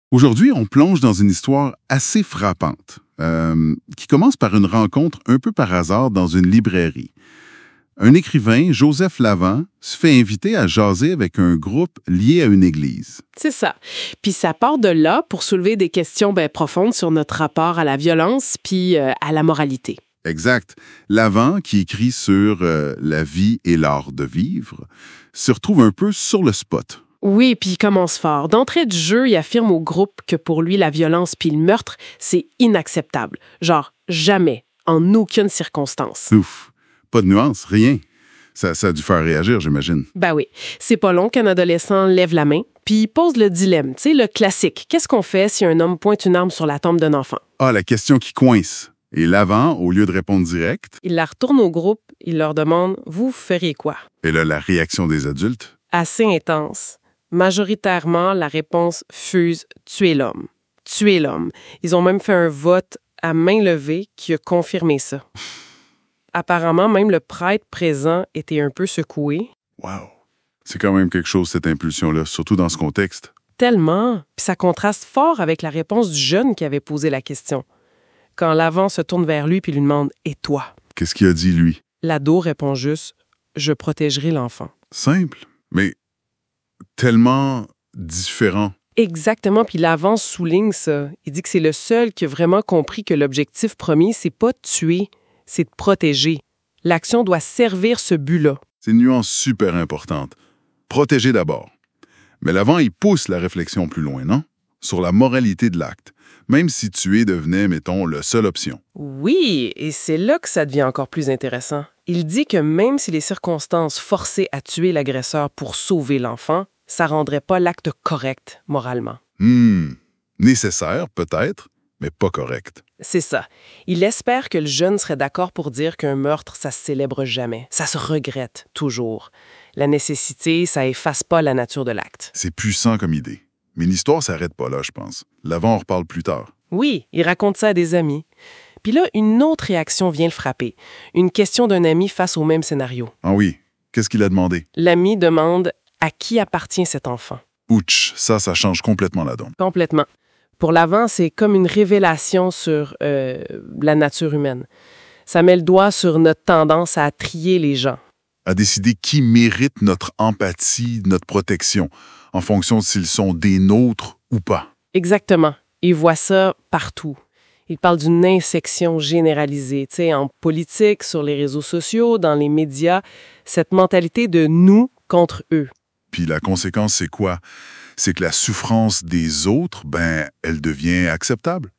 Aujourd'hui, on plonge dans une histoire assez frappante, qui commence par une rencontre un peu par hasard dans une librairie. Un écrivain, Joseph Lavant, se fait inviter à jaser avec un groupe lié à une église. C'est ça. Puis ça part de là pour soulever des questions profondes sur notre rapport à la violence puis à la moralité. Exact. Lavant, qui écrit sur la vie et l'art de vivre, se retrouve un peu sur le spot. Oui, puis il commence fort. D'entrée de jeu, il affirme au groupe que pour lui, la violence puis le meurtre, c'est inacceptable. Genre, jamais, en aucune circonstance. Ouf, pas de nuance, rien. Ça a dû faire réagir, j'imagine. Ben oui, c'est pas long qu'un adolescent lève la main, puis il pose le dilemme, tu sais, le classique. Qu'est-ce qu'on fait si un homme pointe une arme sur la tombe d'un enfant? Ah, la question qui coince. Et Lavant, au lieu de répondre direct... Il la retourne au groupe, il leur demande « Vous feriez quoi? » Et là, la réaction des adultes? Assez intense. Majoritairement, la réponse fuse « Tuer l'homme. Tuer l'homme. » Ils ont même fait un vote à main levée qui a confirmé ça. Apparemment, même le prêtre présent était un peu secoué. Wow! C'est quand même quelque chose, cette impulsion-là, surtout dans ce contexte. Tellement. Puis ça contraste fort avec la réponse du jeune qui avait posé la question. Quand Lavant se tourne vers lui puis lui demande « Et toi? » Qu'est-ce qu'il a dit, lui? L'ado répond juste « Je protégerai l'enfant. » Simple, mais tellement différent. Exactement, puis Lavant souligne ça. Il dit que c'est le seul qui a vraiment compris que l'objectif premier, c'est pas de tuer, c'est de protéger. L'action doit servir ce but-là. C'est une nuance super importante. Protéger d'abord. Mais Lavant, il pousse la réflexion plus loin, non? Sur la moralité de l'acte. Même si tuer devenait, mettons, la seule option. Oui, et c'est là que ça devient encore plus intéressant. Il dit que même si les circonstances forçaient à tuer l'agresseur pour sauver l'enfant, ça rendrait pas l'acte correct, moralement. Nécessaire, peut-être, mais pas correct. C'est ça. Il espère que le jeune serait d'accord pour dire qu'un meurtre, ça se célèbre jamais. Ça se regrette, toujours. La nécessité, ça efface pas la nature de l'acte. C'est puissant comme idée. Mais l'histoire s'arrête pas là, je pense. Lavant en reparle plus tard. Oui, il raconte ça à des amis. Puis là, une autre réaction vient le frapper. Une question d'un ami face au même scénario. Ah oui, qu'est-ce qu'il a demandé? L'ami demande « À qui appartient cet enfant? » Ouch, ça change complètement la donne. Complètement. Pour Lavant, c'est comme une révélation sur la nature humaine. Ça met le doigt sur notre tendance à trier les gens. À décider qui mérite notre empathie, notre protection, en fonction de s'ils sont des nôtres ou pas. Exactement. Il voit ça partout. Il parle d'une insection généralisée, tu sais, en politique, sur les réseaux sociaux, dans les médias, cette mentalité de nous contre eux. Puis la conséquence, c'est quoi? C'est que la souffrance des autres, elle devient acceptable.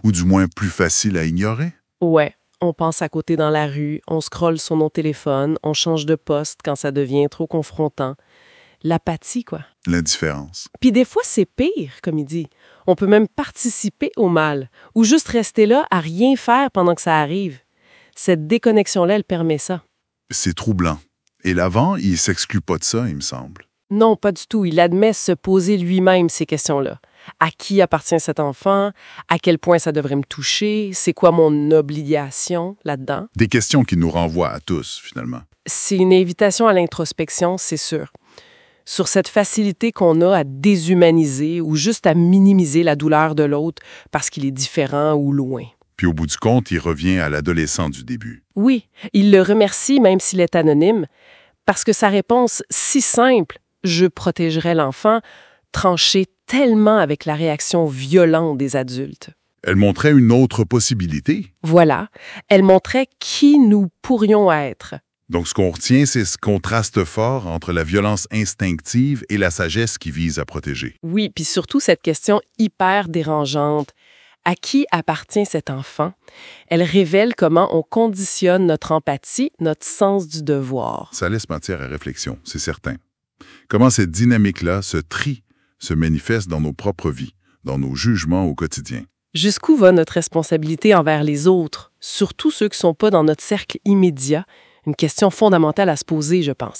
Ou du moins plus facile à ignorer. Ouais, on pense à côté dans la rue, on scrolle sur nos téléphones, on change de poste quand ça devient trop confrontant. L'apathie, quoi. L'indifférence. Puis des fois, c'est pire, comme il dit. On peut même participer au mal, ou juste rester là à rien faire pendant que ça arrive. Cette déconnexion-là, elle permet ça. C'est troublant. Et Lavant, il s'exclut pas de ça, il me semble. Non, pas du tout. Il admet se poser lui-même ces questions-là. À qui appartient cet enfant? À quel point ça devrait me toucher? C'est quoi mon obligation là-dedans? Des questions qui nous renvoient à tous, finalement. C'est une invitation à l'introspection, c'est sûr. Sur cette facilité qu'on a à déshumaniser ou juste à minimiser la douleur de l'autre parce qu'il est différent ou loin. Puis au bout du compte, il revient à l'adolescent du début. Oui, il le remercie même s'il est anonyme, parce que sa réponse si simple, « Je protégerai l'enfant », tranchait tellement avec la réaction violente des adultes. Elle montrait une autre possibilité. Voilà, elle montrait qui nous pourrions être. Donc ce qu'on retient, c'est ce contraste fort entre la violence instinctive et la sagesse qui vise à protéger. Oui, puis surtout cette question hyper dérangeante. À qui appartient cet enfant? Elle révèle comment on conditionne notre empathie, notre sens du devoir. Ça laisse matière à réflexion, c'est certain. Comment cette dynamique-là, ce tri, se manifeste dans nos propres vies, dans nos jugements au quotidien. Jusqu'où va notre responsabilité envers les autres, surtout ceux qui ne sont pas dans notre cercle immédiat? Une question fondamentale à se poser, je pense.